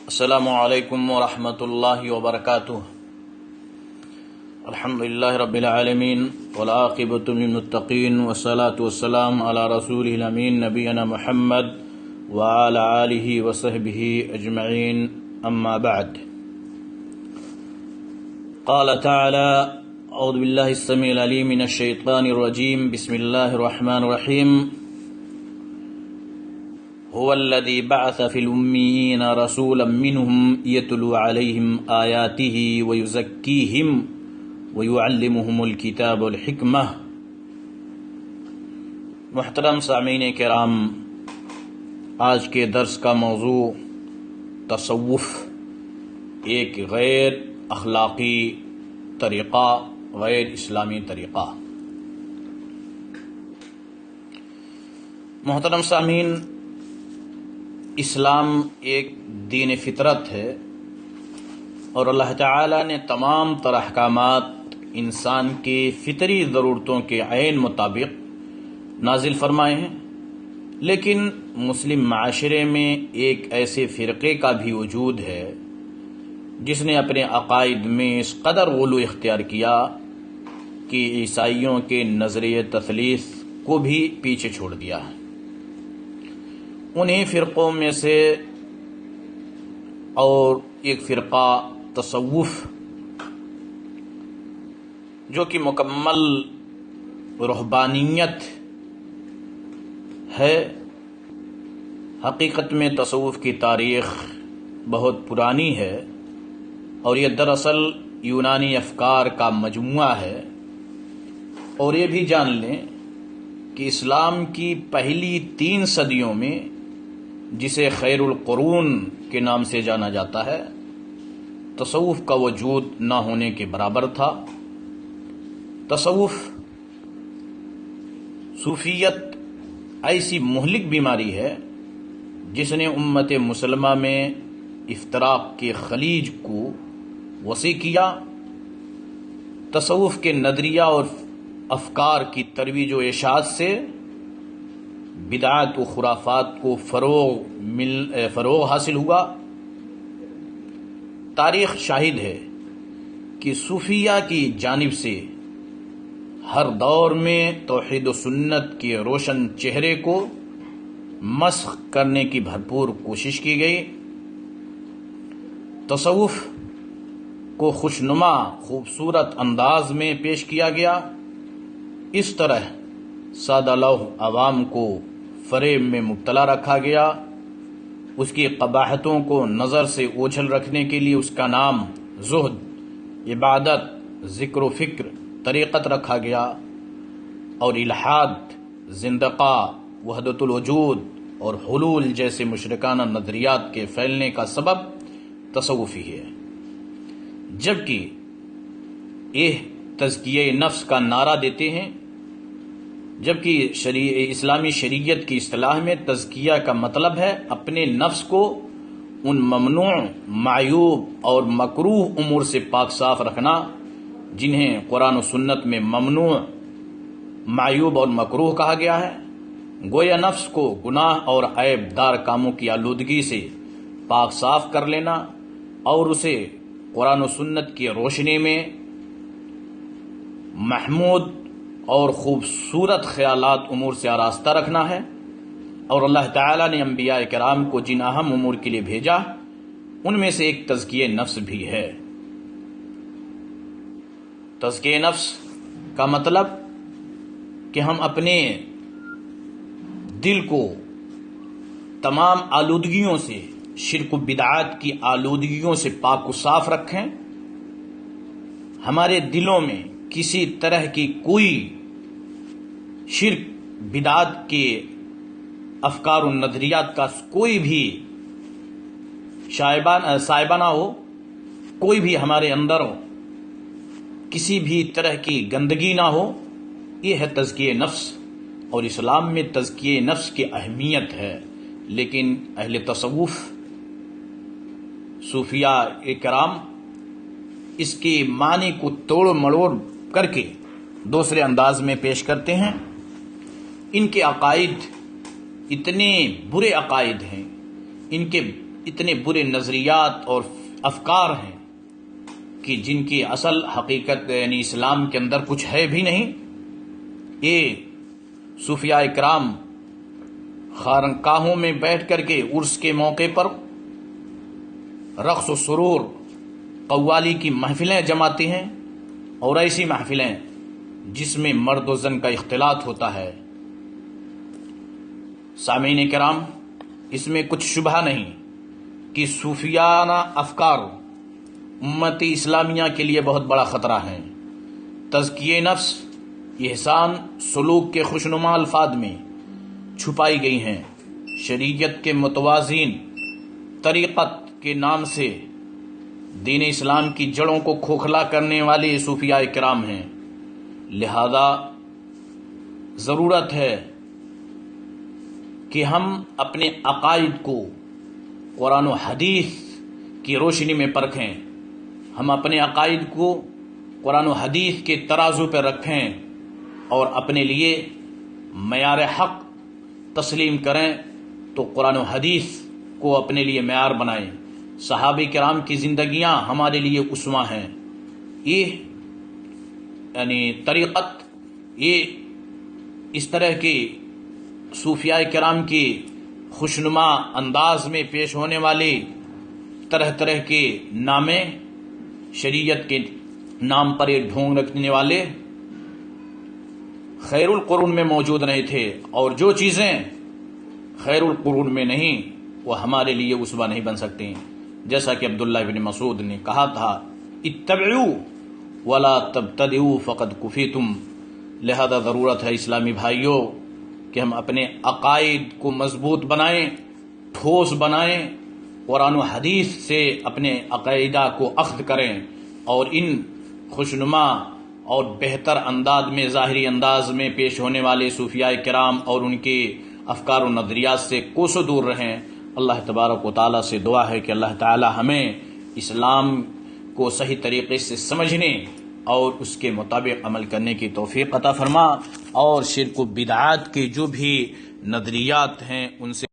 السلام علیکم ورحمۃ اللہ وبرکاتہ۔ الحمدللہ رب العالمین والعاقبۃ للمتقین والصلاة والسلام علی رسولہ الامین نبینا محمد وعلی آلہ وصحبہ اجمعین، اما بعد۔ قال تعالی اعوذ باللہ السمیع العلیم من الشیطان الرجیم، بسم اللہ الرحمن الرحیم۔ هو الذي بعث في الأميين رسولا منهم يتلو عليهم آياته ويزكيهم ويعلمهم الكتاب والحكمة۔ محترم سامعین کرام، آج کے درس کا موضوع تصوف، ایک غیر اخلاقی طریقہ، غیر اسلامی طریقہ۔ محترم سامعین، اسلام ایک دین فطرت ہے اور اللہ تعالی نے تمام تر احکامات انسان کے فطری ضرورتوں کے عین مطابق نازل فرمائے ہیں، لیکن مسلم معاشرے میں ایک ایسے فرقے کا بھی وجود ہے جس نے اپنے عقائد میں اس قدر غلو اختیار کیا کہ عیسائیوں کے نظریہ تثلیث کو بھی پیچھے چھوڑ دیا ہے۔ انہی فرقوں میں سے اور ایک فرقہ تصوف، جو کہ مکمل رہبانیت ہے۔ حقیقت میں تصوف کی تاریخ بہت پرانی ہے اور یہ دراصل یونانی افکار کا مجموعہ ہے۔ اور یہ بھی جان لیں کہ اسلام کی پہلی 3 صدیوں میں، جسے خیر القرون کے نام سے جانا جاتا ہے، تصوف کا وجود نہ ہونے کے برابر تھا۔ تصوف، صوفیت ایسی مہلک بیماری ہے جس نے امت مسلمہ میں افتراق کے خلیج کو وسیع کیا۔ تصوف کے نظریہ اور افکار کی ترویج و اشاعت سے بدعات و خرافات کو فروغ حاصل ہوا۔ تاریخ شاہد ہے کہ صوفیہ کی جانب سے ہر دور میں توحید و سنت کے روشن چہرے کو مسخ کرنے کی بھرپور کوشش کی گئی۔ تصوف کو خوشنما خوبصورت انداز میں پیش کیا گیا، اس طرح سادہ لوح عوام کو فریب میں مبتلا رکھا گیا، اس کی قباحتوں کو نظر سے اوجھل رکھنے کے لیے اس کا نام زہد، عبادت، ذکر و فکر، طریقت رکھا گیا، اور الحاد، زندقہ، وحدت الوجود اور حلول جیسے مشرکانہ نظریات کے پھیلنے کا سبب تصوف ہی ہے۔ جبکہ یہ تزکیہ نفس کا نعرہ دیتے ہیں، جبکہ اسلامی شریعت کی اصطلاح میں تزکیہ کا مطلب ہے اپنے نفس کو ان ممنوع، معیوب اور مکروہ امور سے پاک صاف رکھنا جنہیں قرآن و سنت میں ممنوع، معیوب اور مکروہ کہا گیا ہے۔ گویا نفس کو گناہ اور عیب دار کاموں کی آلودگی سے پاک صاف کر لینا اور اسے قرآن و سنت کی روشنی میں محمود اور خوبصورت خیالات امور سے آراستہ رکھنا ہے۔ اور اللہ تعالیٰ نے انبیاء کرام کو جن اہم امور کے لیے بھیجا، ان میں سے ایک تزکیہ نفس بھی ہے۔ تزکیہ نفس کا مطلب کہ ہم اپنے دل کو تمام آلودگیوں سے، شرک و بدعات کی آلودگیوں سے پاک و صاف رکھیں۔ ہمارے دلوں میں کسی طرح کی کوئی شرک، بدعات کے افکار و نظریات کا کوئی بھی سائبہ نہ ہو، کوئی بھی ہمارے اندر ہو، کسی بھی طرح کی گندگی نہ ہو۔ یہ ہے تزکیہ نفس، اور اسلام میں تزکیہ نفس کی اہمیت ہے۔ لیکن اہل تصوف، صوفیاء کرام اس کے معنی کو توڑ مڑوڑ کر کے دوسرے انداز میں پیش کرتے ہیں۔ ان کے عقائد اتنے برے عقائد ہیں، ان کے اتنے برے نظریات اور افکار ہیں کہ جن کی اصل حقیقت یعنی اسلام کے اندر کچھ ہے بھی نہیں. یہ صوفیاء کرام خانقاہوں میں بیٹھ کر کے عرس کے موقع پر رقص و سرور قوالی کی محفلیں جماتے ہیں، اور ایسی محفلیں جس میں مرد و زن کا اختلاط ہوتا ہے. سامعین کرام، اس میں کچھ شبہ نہیں کہ صوفیانہ افکار امت اسلامیہ کے لیے بہت بڑا خطرہ ہیں. تزکیہ نفس، احسان سلوک کے خوشنما الفاظ میں چھپائی گئی ہیں. شریعت کے متوازن طریقت کے نام سے دین اسلام کی جڑوں کو کھوکھلا کرنے والے صوفیاء کرام ہیں. لہذا ضرورت ہے کہ ہم اپنے عقائد کو قرآن و حدیث کی روشنی میں پرکھیں، ہم اپنے عقائد کو قرآن و حدیث کے ترازو پہ رکھیں اور اپنے لیے معیار حق تسلیم کریں تو قرآن و حدیث کو اپنے لیے معیار بنائیں. صحابہ کرام کی زندگیاں ہمارے لیے اسوہ ہیں. یہ یعنی طریقت، یہ اس طرح کی صوفیاء کرام کی خوشنما انداز میں پیش ہونے والے طرح طرح کے نامے، شریعت کے نام پر یہ ڈھونگ رکھنے والے خیر القرون میں موجود نہیں تھے، اور جو چیزیں خیر القرون میں نہیں وہ ہمارے لیے اسوہ نہیں بن سکتی. جیسا کہ عبداللہ بن مسعود نے کہا تھا، اتبعوا ولا تبتدعوا فقد کفیتم. لہذا ضرورت ہے اسلامی بھائیوں کہ ہم اپنے عقائد کو مضبوط بنائیں، ٹھوس بنائیں، قرآن و حدیث سے اپنے عقیدہ کو اخذ کریں، اور ان خوشنما اور بہتر انداز میں، ظاہری انداز میں پیش ہونے والے صوفیاء کرام اور ان کے افکار و نظریات سے کوسوں دور رہیں. اللہ تبارک و تعالیٰ سے دعا ہے کہ اللہ تعالیٰ ہمیں اسلام کو صحیح طریقے سے سمجھنے اور اس کے مطابق عمل کرنے کی توفیق عطا فرما، اور شرک و بدعات کے جو بھی نظریات ہیں ان سے